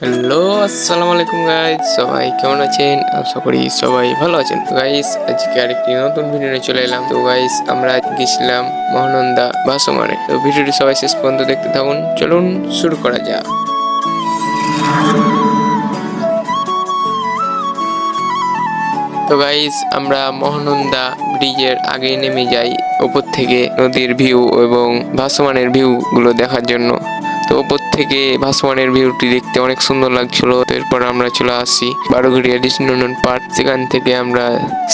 Hello, আসসালামু আলাইকুম guys. সবাই কেমন আছেন? আশা করি সবাই ভালো আছেন। তো গাইস, আজকে আরেকটি নতুন ভিডিও নিয়ে চলে এলাম। তো গাইস, আমরা গেছিলাম মহানন্দা ভাসমানে। তো ভিডিওটি সবাই শেষ পর্যন্ত দেখতে থাকুন। চলুন শুরু করা যাক। তো গাইস, আমরা মহানন্দা ব্রিজের আগে নেমে যাই উপর থেকে নদীর ভিউ এবং ভাসমানের ভিউ গুলো দেখার জন্য। তো উপর থেকে ভাসমানের ভিউটি দেখতে অনেক সুন্দর লাগছিল। এরপর আমরা চলে আসি বারোঘড়িয়া দৃষ্টিনন্দন পার্ক। সেখান থেকে আমরা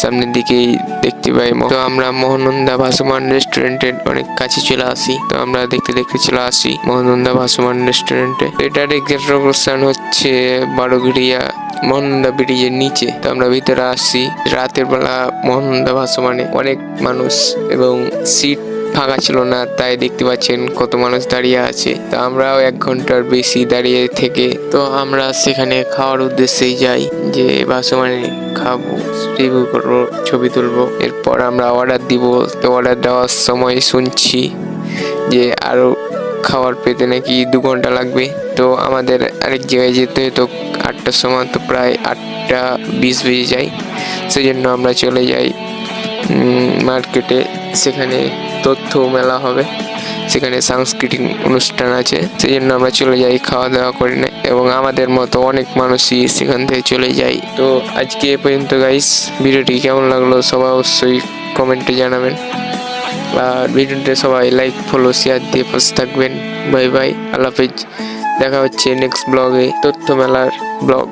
সামনের দিকেই দেখতে পাই। তো আমরা মহানন্দা ভাসমান রেস্টুরেন্টের অনেক কাছে চলে আসি। তো আমরা দেখতে দেখতে চলে আসি মহানন্দা ভাসমান রেস্টুরেন্টে। এটার এক্সাক্ট লোকেশন হচ্ছে বারোঘড়িয়া মহানন্দা ব্রিজের নিচে। তো আমরা ভিতরে আসছি রাতের বেলা। মহানন্দা ভাসমানে অনেক মানুষ এবং সিট ফাঁকা ছিল না, তাই দেখতে পাচ্ছেন কত মানুষ দাঁড়িয়ে আছে। তো আমরাও 1 ঘন্টার বেশি দাঁড়িয়ে থেকে তো আমরা সেখানে খাওয়ার উদ্দেশ্যেই যাই, যে ভাসমানে খাবো, রিভিউ করবো, ছবি তুলবো। এরপর আমরা অর্ডার দিব। তো অর্ডার দেওয়ার সময় শুনছি যে আরো খাবার পেতে নাকি 2 ঘন্টা লাগবে। তো আমাদের আরেক জায়গায় যেতে তো 8টার সময়, তো প্রায় 8টা 20 বেজে যায়। সেই জন্য আমরা চলে যাই মার্কেটে। সেখানে তথ্য মেলা হবে, সেখানে সাংস্কৃতিক অনুষ্ঠান আছে। সেই জন্য আমরা চলে যাই খাওয়া দাওয়া করে নেই, এবং আমাদের মতো অনেক মানুষই সেখান থেকে চলে যাই। তো আজকে এ পর্যন্ত গাইস। ভিডিওটি কেমন লাগলো সবাই অবশ্যই কমেন্টে জানাবেন। আর ভিডিওতে সবাই লাইক, ফলো, শেয়ার দিয়ে পাশে থাকবেন। বাই বাই, আল্লাহ হাফেজ। দেখা হচ্ছে নেক্সট ব্লগে, তথ্য মেলার ব্লগ।